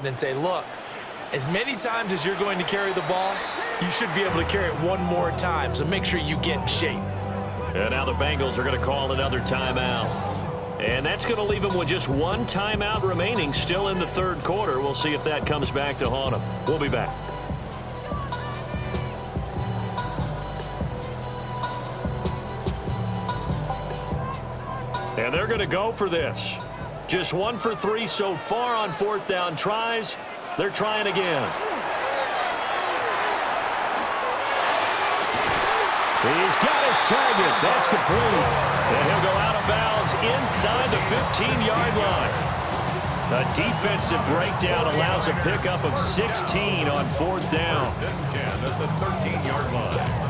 and say, look, as many times as you're going to carry the ball, you should be able to carry it one more time, so make sure you get in shape. And now the Bengals are going to call another timeout. And that's going to leave them with just one timeout remaining still in the third quarter. We'll see if that comes back to haunt them. We'll be back. And they're going to go for this. Just 1 for 3 so far on fourth down tries. They're trying again. He's got his target. That's complete. And he'll go out of bounds inside the 15-yard line. A defensive breakdown allows a pickup of 16 on fourth down. First and 10 at the 13-yard line.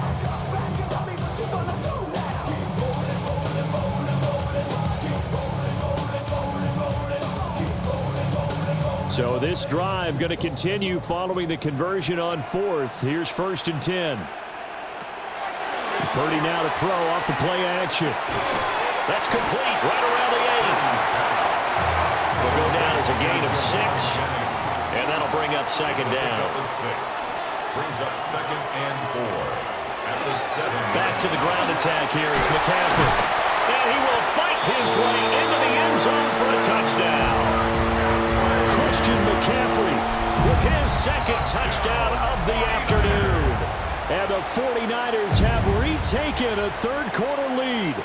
So this drive going to continue following the conversion on fourth. Here's first and 10. Purdy now to throw off the play action. That's complete right around the 8. Will go down as a gain of 6. And that'll bring up second down. Brings up second and 4. At the 7. Back to the ground attack here is McCaffrey. And he will fight his way into the end zone for a touchdown. McCaffrey with his second touchdown of the afternoon. And the 49ers have retaken a third quarter lead.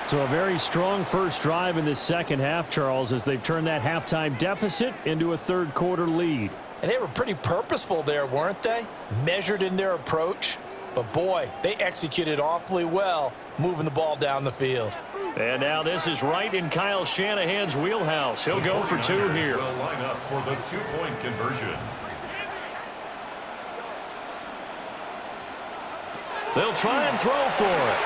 So a very strong first drive in this second half, Charles, as they've turned that halftime deficit into a third quarter lead. And they were pretty purposeful there, weren't they? Measured in their approach. But boy, they executed awfully well moving the ball down the field. And now this is right in Kyle Shanahan's wheelhouse. He'll go for 2 here. Will line up for the 2-point conversion. They'll try and throw for it.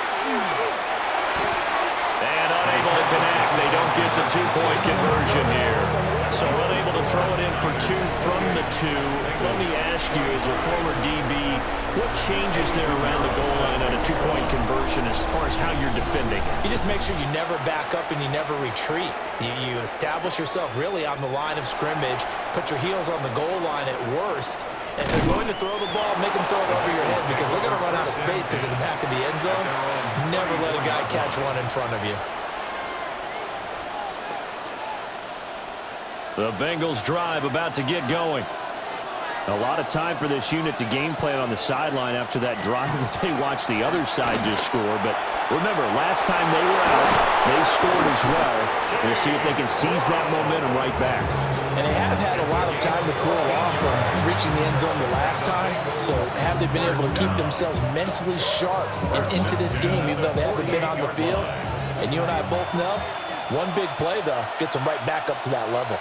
And unable to connect. They don't get the 2-point conversion here. So unable to throw it in for 2 from the 2. Let me ask you, as a former DB, what changes there around the goal line on a 2-point conversion as far as how you're defending? You just make sure you never back up and you never retreat. You establish yourself really on the line of scrimmage, put your heels on the goal line at worst, and if they're going to throw the ball, make them throw it over your head because they're going to run out of space because of the back of the end zone. Never let a guy catch one in front of you. The Bengals drive about to get going. A lot of time for this unit to game plan on the sideline after that drive that they watched the other side just score. But remember, last time they were out, they scored as well. We'll see if they can seize that momentum right back. And they have had a lot of time to cool off from reaching the end zone the last time. So have they been able to keep themselves mentally sharp and into this game, even though they haven't been on the field? And you and I both know, one big play, though, gets them right back up to that level.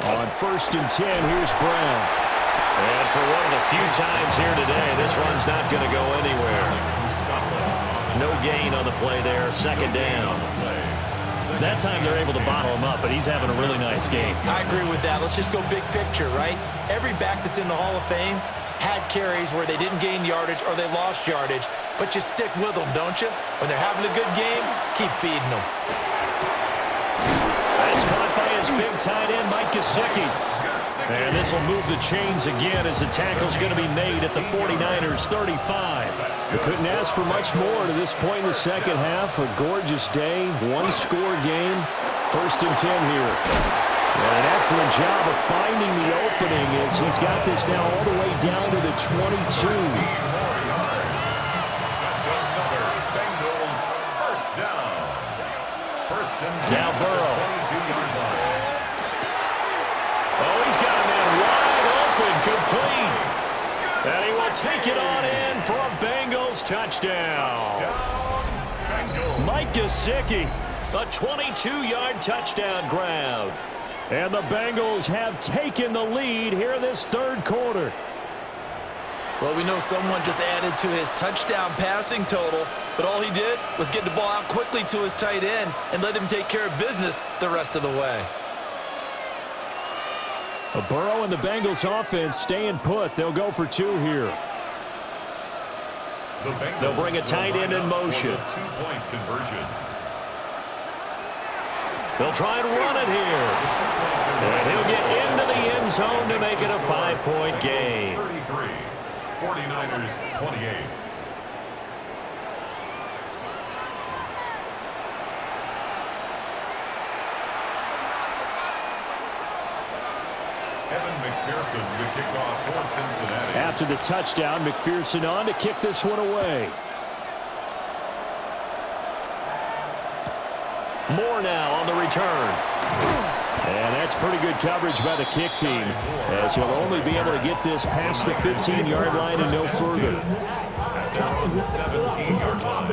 On first and 10, here's Brown. And for one of the few times here today, this run's not going to go anywhere. No gain on the play there, second down. That time they're able to bottle him up, but he's having a really nice game. I agree with that. Let's just go big picture, right? Every back that's in the Hall of Fame had carries where they didn't gain yardage or they lost yardage, but you stick with them, don't you? When they're having a good game, keep feeding them. That's caught by his big tight end, Mike Gesicki. And this will move the chains again as the tackle's going to be made at the 49ers 35. We couldn't ask for much more to this point in the second half. A gorgeous day, one-score game. First and 10 here. And an excellent job of finding the opening as he's got this now all the way down to the 22. Now Burrow. Oh, he's got a man wide open, complete. And he will take it on in for a Bengals touchdown. Mike Gesicki, a 22-yard touchdown grab. And the Bengals have taken the lead here in this third quarter. Well, we know someone just added to his touchdown passing total, but all he did was get the ball out quickly to his tight end and let him take care of business the rest of the way. Burrow and the Bengals offense staying put. They'll go for 2 here. They'll bring a tight end in motion. 2-point conversion. They'll try and run it here. And he'll get into the end zone to make it a 5-point game. 33, 49ers 28. McPherson to kick off for Cincinnati. After the touchdown, McPherson on to kick this one away. More now on the return. And that's pretty good coverage by the kick team, as he'll only be able to get this past the 15-yard line and no further. Down the 17-yard line.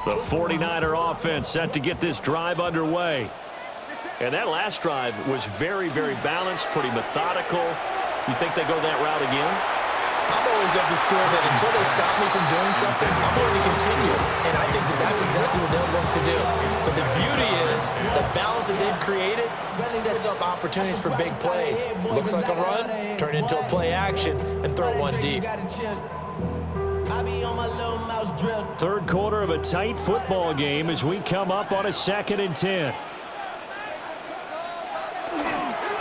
The 49er offense set to get this drive underway. And that last drive was very, very balanced, pretty methodical. You think they go that route again? I'm always of the school that until they stop me from doing something, I'm going to continue. And I think that that's exactly what they'll look to do. But the beauty is the balance that they've created sets up opportunities for big plays. Looks like a run, turn into a play action, and throw one deep. Third quarter of a tight football game as we come up on a 2nd and 10.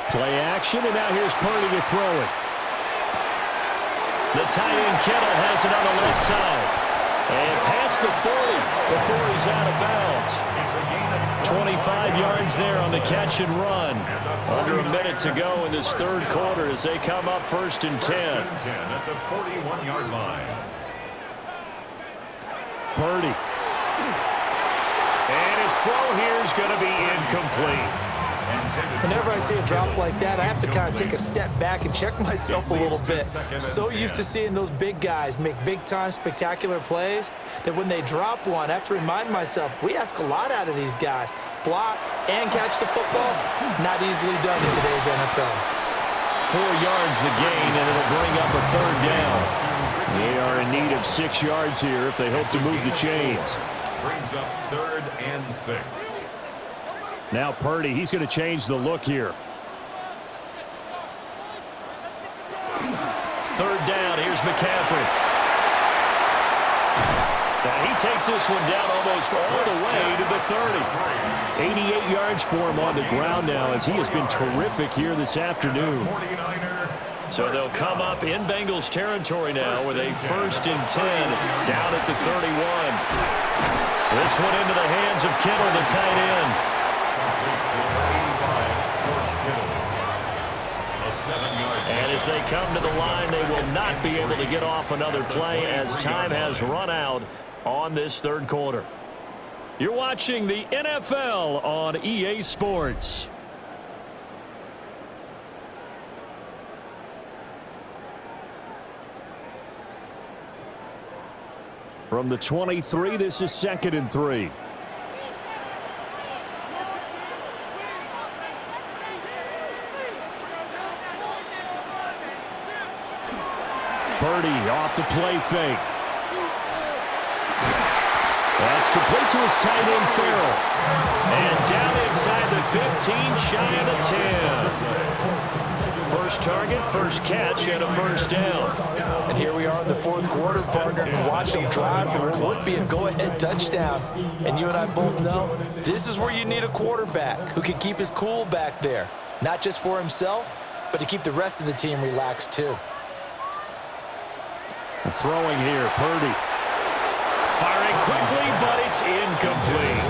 Play action, and now here's Purdy to throw it. The tight end Kittle has it on the left side. And past the 40 before he's out of bounds. 25 yards there on the catch and run. Under a minute to go in this third quarter as they come up 1st and 10. At the 41-yard line. Purdy. And his throw here is going to be incomplete. Whenever I see a drop like that, I have to kind of take a step back and check myself a little bit. So used to seeing those big guys make big-time spectacular plays that when they drop one, I have to remind myself, we ask a lot out of these guys. Block and catch the football, not easily done in today's NFL. 4 yards the gain, and it'll bring up a 3rd down. They are in need of 6 yards here if they hope to move the chains. Brings up 3rd and 6. Now Purdy, he's going to change the look here. 3rd down, here's McCaffrey. And he takes this one down almost all the way to the 30. 88 yards for him on the ground now as he has been terrific here this afternoon. So they'll come up in Bengals territory now with a 1st and 10 down at the 31. This one into the hands of Kittle, the tight end. And as they come to the line, they will not be able to get off another play as time has run out on this third quarter. You're watching the NFL on EA Sports. From the 23, this is 2nd and 3. Purdy off the play fake. That's complete to his tight end, Farrell. And down inside the 15, shy of the 10. First target, first catch, and a 1st down. And here we are in the 4th quarter, partner. Watch them drive for what would be a go-ahead touchdown. And you and I both know this is where you need a quarterback who can keep his cool back there. Not just for himself, but to keep the rest of the team relaxed too. Throwing here, Purdy. Firing quickly, but it's incomplete.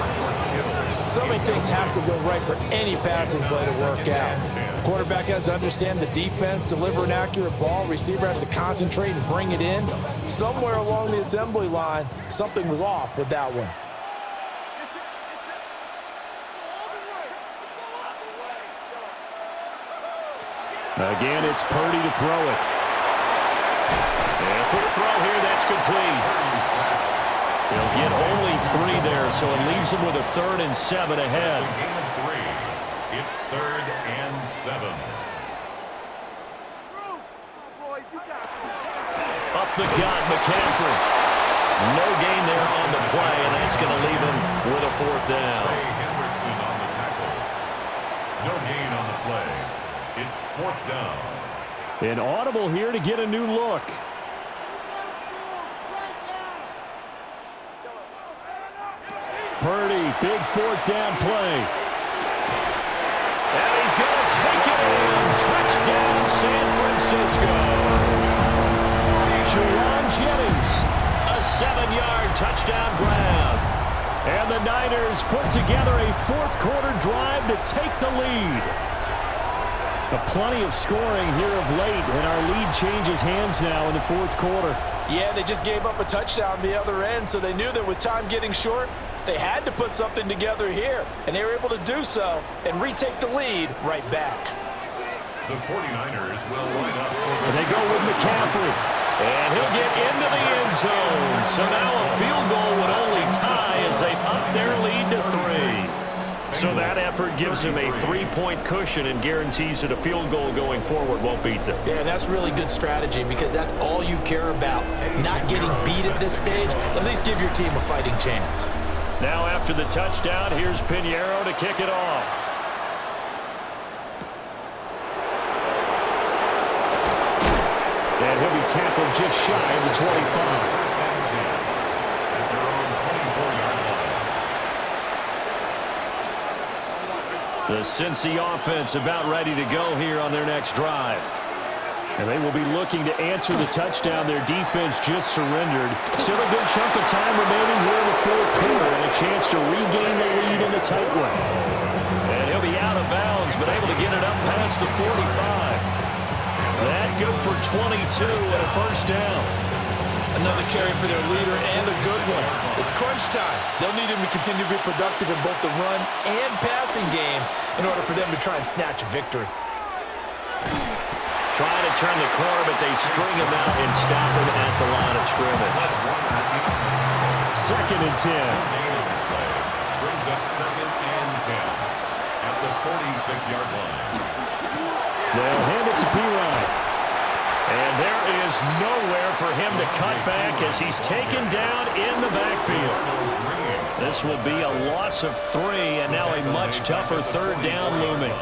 So many things have to go right for any passing play to work out. Quarterback has to understand the defense, deliver an accurate ball. Receiver has to concentrate and bring it in. Somewhere along the assembly line, something was off with that one. Again, it's Purdy to throw it. And quick throw here, that's complete. He'll get only 3 there, so it leaves him with a 3rd and 7 ahead. It's 3rd and 7. Up the gut, McCaffrey. No gain there on the play, and that's going to leave him with a 4th down. Hendrickson on the tackle. No gain on the play. It's 4th down. An audible here to get a new look. Purdy. Big fourth down play. And he's going to take it in. Touchdown, San Francisco. Juwan Jennings, a 7-yard touchdown grab. And the Niners put together a fourth-quarter drive to take the lead. Plenty of scoring here of late, and our lead changes hands now in the fourth quarter. Yeah, they just gave up a touchdown the other end, so they knew that with time getting short, they had to put something together here, and they were able to do so and retake the lead right back. The 49ers will line up for the... They go with McCaffrey, and he'll get into the end zone. So now a field goal would only tie as they up their lead to 3. So that effort gives him a 3-point cushion and guarantees that a field goal going forward won't beat them. Yeah, that's really good strategy because that's all you care about. Not getting beat at this stage, at least give your team a fighting chance. Now after the touchdown, here's Pinheiro to kick it off. And he'll be tackled just shy of the 25. The Cincy offense about ready to go here on their next drive. And they will be looking to answer the touchdown their defense just surrendered. Still a good chunk of time remaining here in the fourth quarter and a chance to regain the lead in the tight one. And he'll be out of bounds, but able to get it up past the 45. That good for 22 and a first down. Another carry for their leader and a good one. It's crunch time. They'll need him to continue to be productive in both the run and passing game in order for them to try and snatch a victory. Trying to turn the corner, but they string him out and stop him at the line of scrimmage. 2nd and 10. Brings up 2nd and 10 at the 46-yard line. They'll hand it to P-Ryan. And there is nowhere for him to cut back as he's taken down in the backfield. This will be a loss of 3 and now a much tougher third down looming.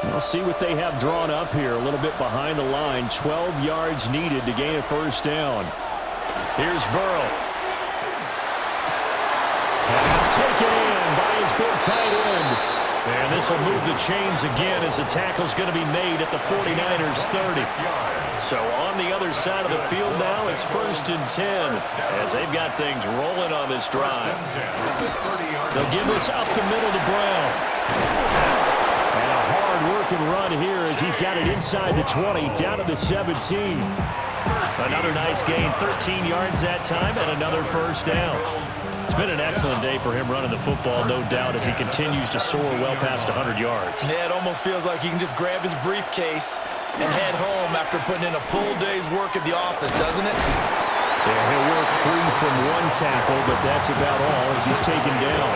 We'll see what they have drawn up here. A little bit behind the line. 12 yards needed to gain a first down. Here's Burrow. Pass taken in by his big tight end. And this will move the chains again as the tackle's going to be made at the 49ers 30. So on the other side of the field now, it's 1st and 10 as they've got things rolling on this drive. They'll give this up the middle to Brown. And a hard-working run here as he's got it inside the 20, down to the 17. Another nice gain, 13 yards that time, and another first down. It's been an excellent day for him running the football, no doubt, as he continues to soar well past 100 yards. Yeah, it almost feels like he can just grab his briefcase and head home after putting in a full day's work at the office, doesn't it? Yeah, he'll work free from one tackle, but that's about all as he's taken down.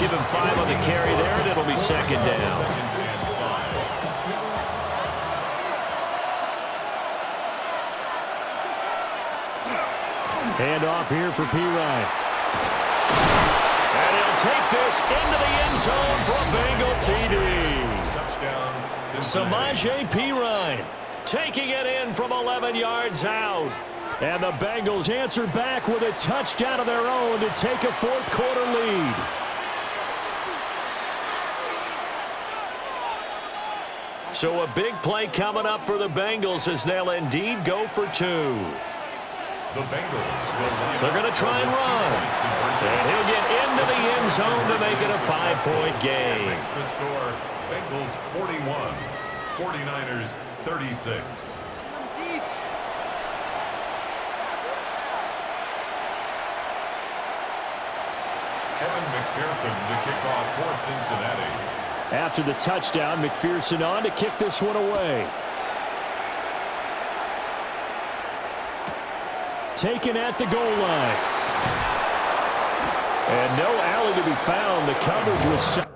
Give him 5 on the carry there, and it'll be 2nd down. Hand off here for P-Ryan. And he'll take this into the end zone for a Bengal TD. Touchdown, Samaje P-Ryan taking it in from 11 yards out. And the Bengals answer back with a touchdown of their own to take a fourth-quarter lead. So a big play coming up for the Bengals as they'll indeed go for 2. The Bengals They're going to try and run. And he'll get into the end zone to make it a 5-point game. makes the score Bengals 41, 49ers 36. Kevin McPherson to kick off for Cincinnati. After the touchdown, McPherson on to kick this one away. Taken at the goal line. And no alley to be found. The coverage was set.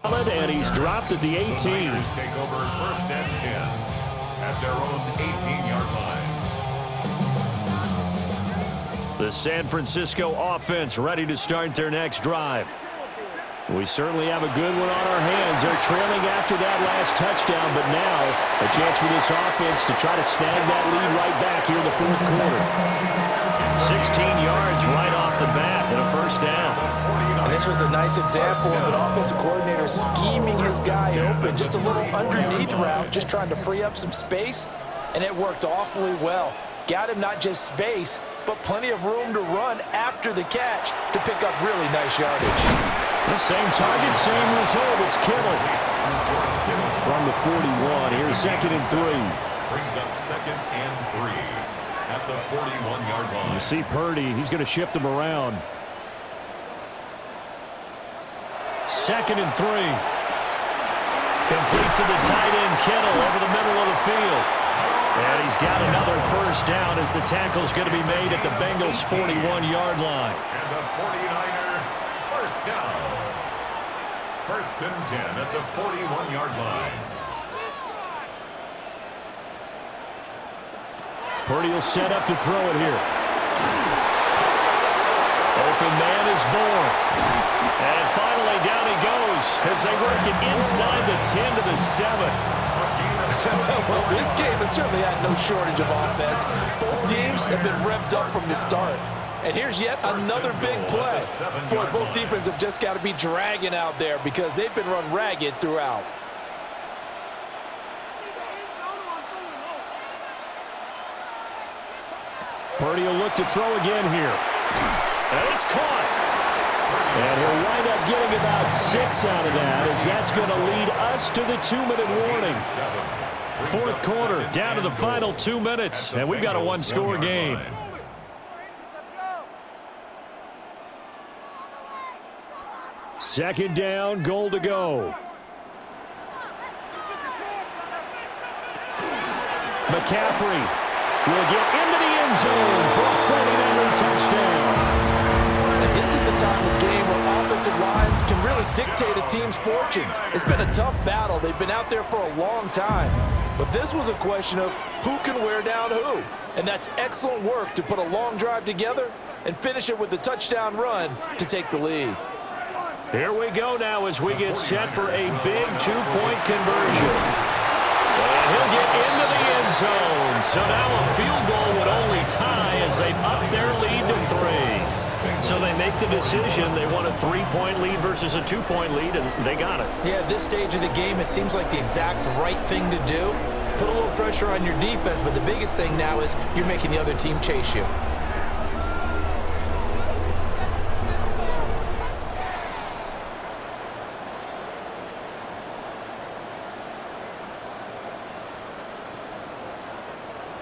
And he's dropped at the 18. The Niners take over 1st and 10 at their own 18-yard line. The San Francisco offense ready to start their next drive. We certainly have a good one on our hands. They're trailing after that last touchdown, but now a chance for this offense to try to snag that lead right back here in the 4th quarter. 16 yards right off the bat and a 1st down. And this was a nice example of an offensive coordinator scheming his guy open. Just a little underneath route, just trying to free up some space, and it worked awfully well. Got him not just space, but plenty of room to run after the catch to pick up really nice yardage. The same target, same result. It's Kittle from the 41. Here's 2nd and 3. Brings up 2nd and 3 at the 41-yard line. You see Purdy. He's going to shift him around. 2nd and 3. Complete to the tight end, Kittle, over the middle of the field. And he's got another 1st down as the tackle's going to be made at the Bengals' 41-yard line. And the 49er 1st down. 1st and 10 at the 41-yard line. Purdy will set up to throw it here. Open man is born. And finally down he goes as they work it inside the 10 to the 7. Well, this game has certainly had no shortage of offense. Both teams have been revved up from the start. And here's yet another big play. Boy, both defenses have just got to be dragging out there because they've been run ragged throughout. Purdy will look to throw again here. And it's caught. And he'll wind up getting about 6 out of that as that's going to lead us to the 2-minute warning. 4th quarter, down to the final 2 minutes, and we've got a 1-score game. Second down, goal to go. McCaffrey will get into the end zone for a 49er touchdown. And this is the time of game where offensive lines can really dictate a team's fortunes. It's been a tough battle. They've been out there for a long time. But this was a question of who can wear down who. And that's excellent work to put a long drive together and finish it with the touchdown run to take the lead. Here we go now as we get set for a big 2-point conversion. And he'll get into the end zone. So now a field goal would only tie as they've upped their lead to 3. So they make the decision. They want a 3-point lead versus a 2-point lead, and they got it. Yeah, at this stage of the game, it seems like the exact right thing to do. Put a little pressure on your defense, but the biggest thing now is you're making the other team chase you.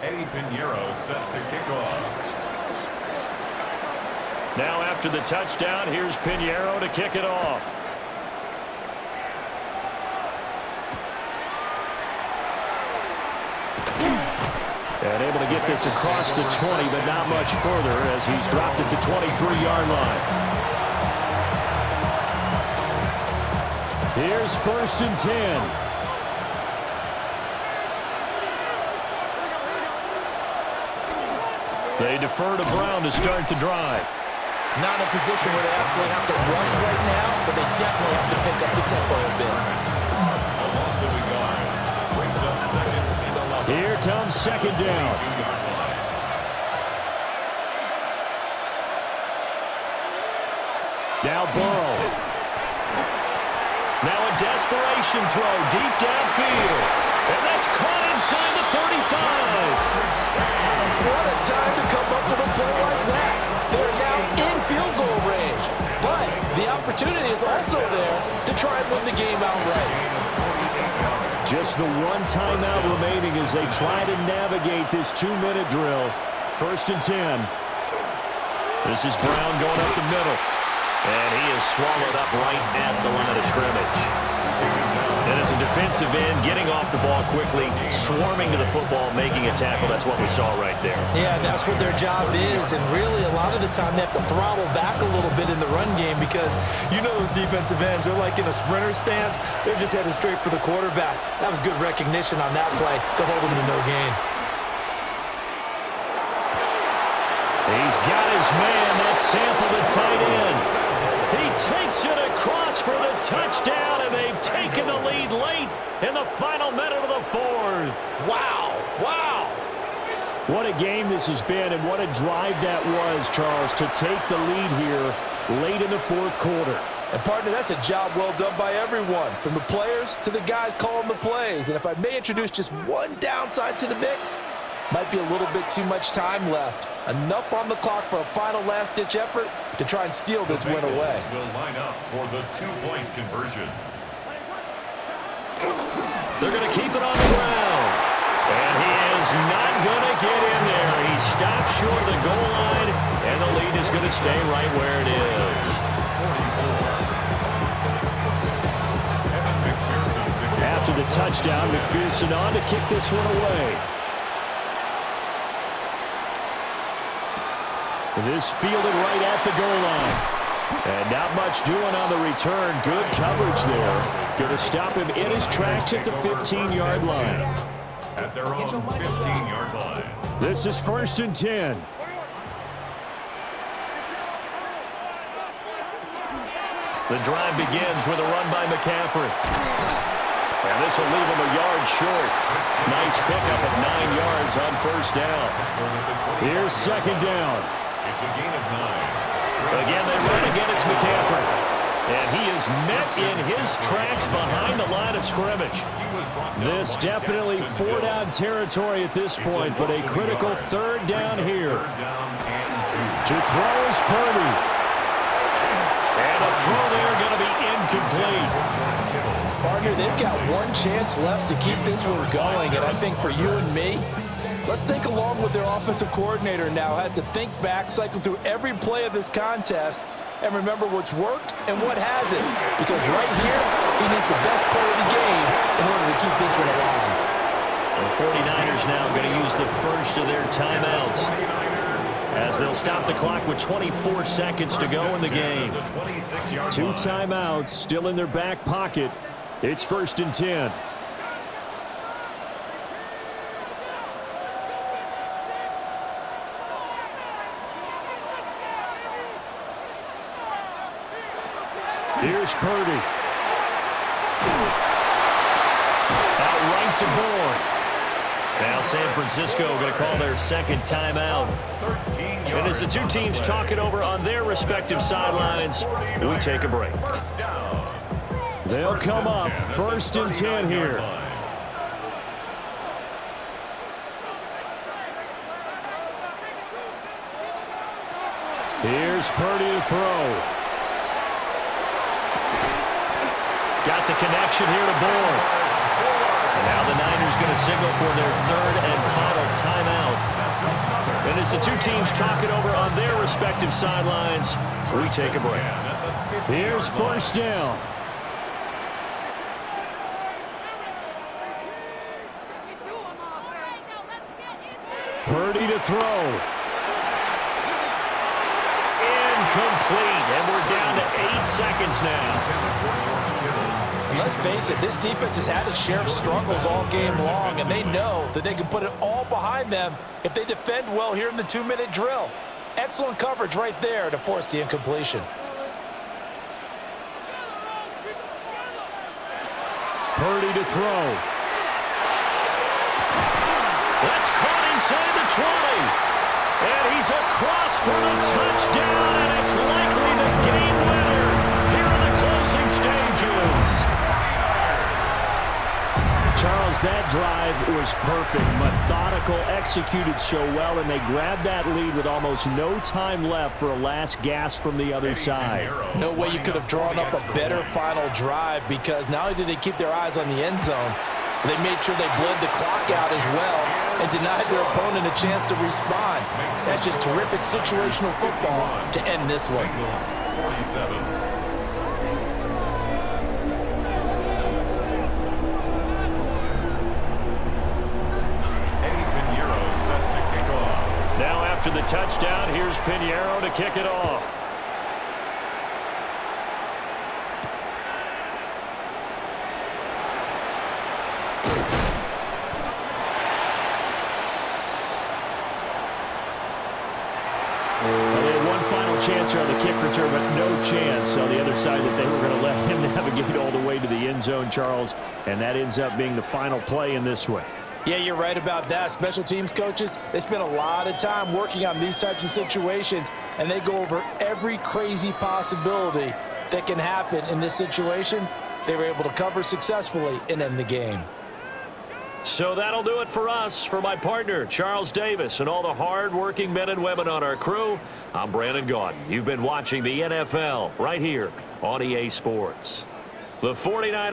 Eddie Pinheiro set to kick off. Now after the touchdown, here's Pinheiro to kick it off. And able to get this across the 20, but not much further as he's dropped it to 23-yard line. Here's 1st and 10. They defer to Brown to start the drive. Not in a position where they absolutely have to rush right now, but they definitely have to pick up the tempo a bit. A loss of a yard brings up 2nd and 11. Here comes 2nd down. Now Burrow. Now a desperation throw deep downfield. And that's caught inside the 35. What a time to come up with a play like that. They're now in field goal range. But the opportunity is also there to try and win the game outright. Just the one timeout remaining as they try to navigate this 2-minute drill. 1st and 10. This is Brown going up the middle. And he is swallowed up right at the line of scrimmage. And as a defensive end, getting off the ball quickly, swarming to the football, making a tackle, that's what we saw right there. Yeah, that's what their job is. And really, a lot of the time, they have to throttle back a little bit in the the run game because you know those defensive ends, they're like in a sprinter stance. They're just headed straight for the quarterback. That was good recognition on that play to hold him to no gain. He's got his man. That's Sample, the tight end. He takes it across for the touchdown, and they've taken the lead late in the final minute of the fourth. Wow. Wow. What a game this has been, and what a drive that was, Charles, to take the lead here late in the fourth quarter. And, partner, that's a job well done by everyone, from the players to the guys calling the plays. And if I may introduce just one downside to the mix, might be a little bit too much time left. Enough on the clock for a final last-ditch effort to try and steal this win away. Will line up for the two-point conversion. They're going to keep it on the ground. And he is not going to get in there. He stops short of the goal line, and the lead is going to stay right where it is. After the touchdown, McPherson on to kick this one away. This fielded right at the goal line. And not much doing on the return. Good coverage there. Going to stop him in his tracks at the 15-yard line. At their own 15-yard line. This is 1st and 10. The drive begins with a run by McCaffrey. And this will leave him a yard short. Nice pickup of 9 yards on first down. Here's 2nd down. It's a gain of 9. Again, they run again. It's McCaffrey. And he is met in his tracks behind the line of scrimmage. This definitely 4-down territory at this point, but a critical 3rd down here. To throw is Purdy. And a throw there going to be incomplete. Partner, they've got one chance left to keep this one going, and I think for you and me, let's think along with their offensive coordinator now. Has to think back, cycle through every play of this contest, and remember what's worked and what hasn't. Because right here, he needs the best play of the game in order to keep this one alive. The 49ers now going to use the first of their timeouts, as they'll stop the clock with 24 seconds to go in the game. 2 timeouts still in their back pocket. It's 1st and 10. Here's Purdy. Outright to Bourne. Now San Francisco going to call their 2nd timeout. And as the two teams talk it over on their respective sidelines, we take a break. They'll come up 1st and 10 here. Here's Purdy to throw. Got the connection here to Bourne. And now the Niners going to signal for their 3rd and final timeout. And as the two teams talk it over on their respective sidelines, we take a break. Here's 1st down. Purdy to throw. Incomplete, and we're down to 8 seconds now. And let's face it, this defense has had its share of struggles all game long, and they know that they can put it all behind them if they defend well here in the 2-minute drill. Excellent coverage right there to force the incompletion. Purdy to throw. That's caught inside the 20. And he's across for the touchdown, and it's likely the game winner here in the closing stages. Charles, that drive was perfect, methodical, executed so well, and they grabbed that lead with almost no time left for a last gasp from the other side. No way you could have drawn up a better final drive, because not only did they keep their eyes on the end zone, they made sure they bled the clock out as well and denied their opponent a chance to respond. That's just terrific situational football to end this one. 47. Now after the touchdown, here's Pinheiro to kick it off. They had one final chance here on the kick return, but no chance on the other side that they were going to let him navigate all the way to the end zone, Charles, and that ends up being the final play in this one. Yeah, you're right about that. Special teams coaches, they spend a lot of time working on these types of situations, and they go over every crazy possibility that can happen in this situation. They were able to cover successfully and end the game. So that'll do it for us. For my partner, Charles Davis, and all the hard-working men and women on our crew, I'm Brandon Gaudin. You've been watching the NFL right here on EA Sports. The 49ers